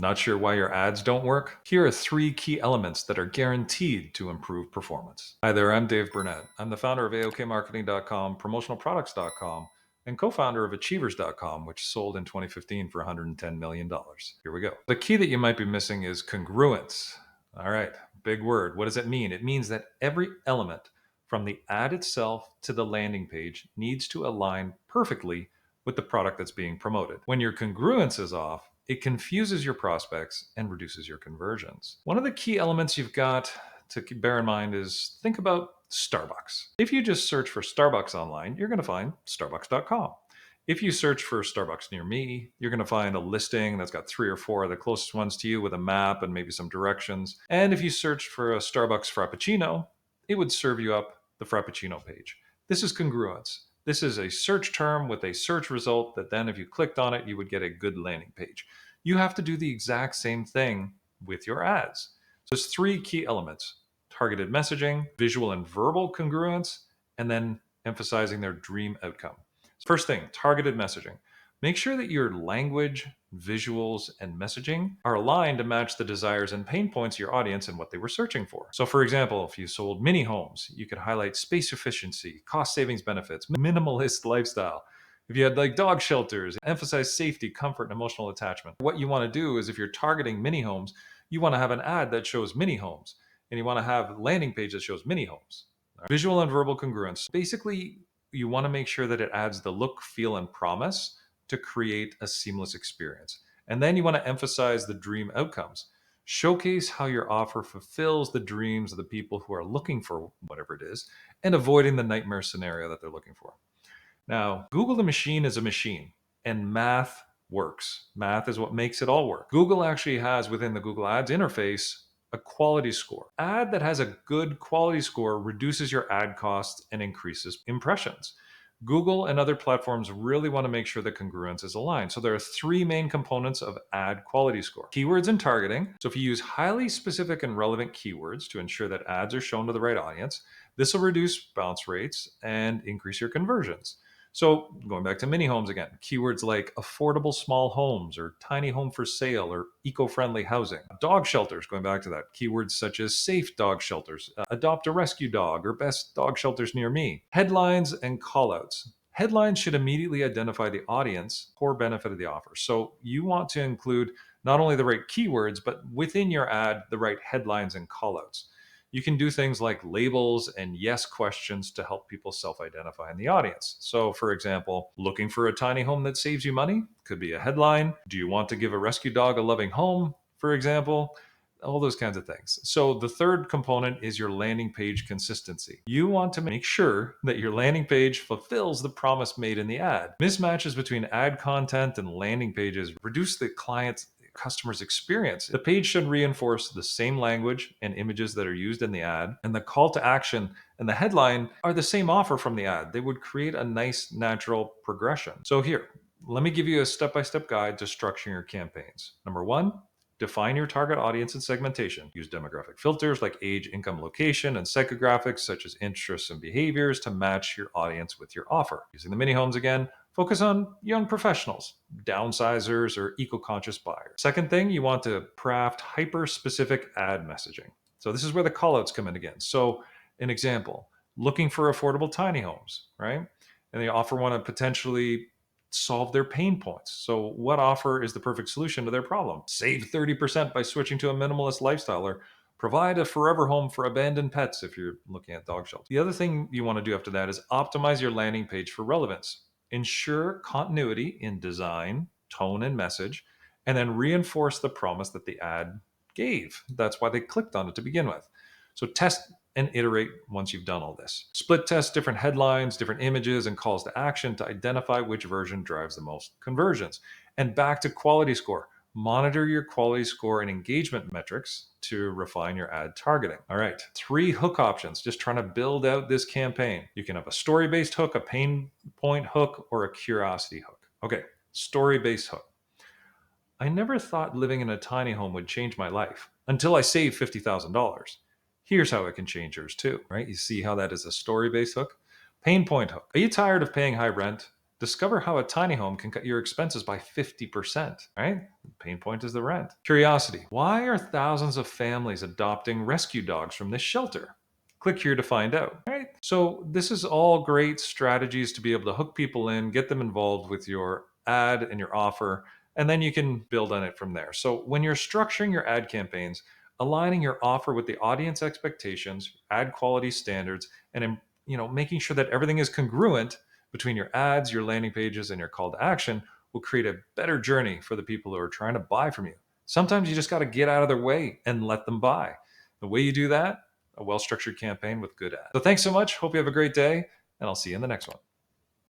Not sure why your ads don't work? Here are 3 key elements that are guaranteed to improve performance. Hi there, I'm Dave Burnett. I'm the founder of AOKmarketing.com, promotionalproducts.com, and co-founder of Achievers.com, which sold in 2015 for $110 million. Here we go. The key that you might be missing is congruence. All right, big word. What does it mean? It means that every element from the ad itself to the landing page needs to align perfectly with the product that's being promoted. When your congruence is off, it confuses your prospects and reduces your conversions. One of the key elements you've got to bear in mind is think about Starbucks. If you just search for Starbucks online, you're going to find starbucks.com. If you search for Starbucks near me, you're going to find a listing that's got 3 or 4 of the closest ones to you with a map and maybe some directions. And if you searched for a Starbucks Frappuccino, it would serve you up the Frappuccino page. This is congruence. This is a search term with a search result that then if you clicked on it, you would get a good landing page. You have to do the exact same thing with your ads. So there's 3 key elements: targeted messaging, visual and verbal congruence, and then emphasizing their dream outcome. First thing, targeted messaging. Make sure that your language, visuals, and messaging are aligned to match the desires and pain points of your audience and what they were searching for. So, for example, if you sold mini homes, you could highlight space efficiency, cost savings benefits, minimalist lifestyle. If you had like dog shelters, emphasize safety, comfort, and emotional attachment. What you want to do is if you're targeting mini homes, you want to have an ad that shows mini homes, and you want to have a landing page that shows mini homes. Visual and verbal congruence. Basically, you want to make sure that it adds the look, feel, and promise to create a seamless experience. And then you want to emphasize the dream outcomes. Showcase how your offer fulfills the dreams of the people who are looking for whatever it is and avoiding the nightmare scenario that they're looking for. Now, Google the machine is a machine, and math works. Math is what makes it all work. Google actually has within the Google Ads interface a quality score. Ad that has a good quality score reduces your ad costs and increases impressions. Google and other platforms really want to make sure that congruence is aligned. So there are 3 main components of ad quality score. Keywords and targeting. So if you use highly specific and relevant keywords to ensure that ads are shown to the right audience, this will reduce bounce rates and increase your conversions. So going back to mini homes again, keywords like affordable small homes or tiny home for sale or eco-friendly housing. Dog shelters, going back to that, keywords such as safe dog shelters, adopt a rescue dog, or best dog shelters near me. Headlines and callouts. Headlines should immediately identify the audience or benefit of the offer. So you want to include not only the right keywords, but within your ad, the right headlines and callouts. You can do things like labels and yes questions to help people self-identify in the audience. So for example, looking for a tiny home that saves you money could be a headline. Do you want to give a rescue dog a loving home, for example? All those kinds of things. So the third component is your landing page consistency. You want to make sure that your landing page fulfills the promise made in the ad. Mismatches between ad content and landing pages reduce the customer's experience. The page should reinforce the same language and images that are used in the ad, and the call to action and the headline are the same offer from the ad. They would create a nice natural progression. So here, let me give you a step-by-step guide to structuring your campaigns. Number 1, define your target audience and segmentation. Use demographic filters like age, income, location, and psychographics such as interests and behaviors to match your audience with your offer. Using the mini homes again, focus on young professionals, downsizers, or eco-conscious buyers. Second thing, you want to craft hyper-specific ad messaging. So this is where the callouts come in again. So an example, looking for affordable tiny homes, right? And the offer want to potentially solve their pain points. So what offer is the perfect solution to their problem? Save 30% by switching to a minimalist lifestyle, or provide a forever home for abandoned pets if you're looking at dog shelter. The other thing you want to do after that is optimize your landing page for relevance. Ensure continuity in design, tone, and message, and then reinforce the promise that the ad gave. That's why they clicked on it to begin with. So test and iterate once you've done all this. Split test different headlines, different images, and calls to action to identify which version drives the most conversions. And back to quality score. Monitor your quality score and engagement metrics to refine your ad targeting. All right, 3 hook options, just trying to build out this campaign. You can have a story-based hook, a pain point hook, or a curiosity hook. Okay, story-based hook. I never thought living in a tiny home would change my life until I saved $50,000. Here's how it can change yours too, right? You see how that is a story-based hook? Pain point hook. Are you tired of paying high rent? Discover how a tiny home can cut your expenses by 50%, right? The pain point is the rent. Curiosity. Why are thousands of families adopting rescue dogs from this shelter? Click here to find out, right? So this is all great strategies to be able to hook people in, get them involved with your ad and your offer, and then you can build on it from there. So when you're structuring your ad campaigns, aligning your offer with the audience expectations, ad quality standards, and making sure that everything is congruent between your ads, your landing pages, and your call to action will create a better journey for the people who are trying to buy from you. Sometimes you just got to get out of their way and let them buy. The way you do that, a well structured campaign with good ads. So thanks so much. Hope you have a great day, and I'll see you in the next one.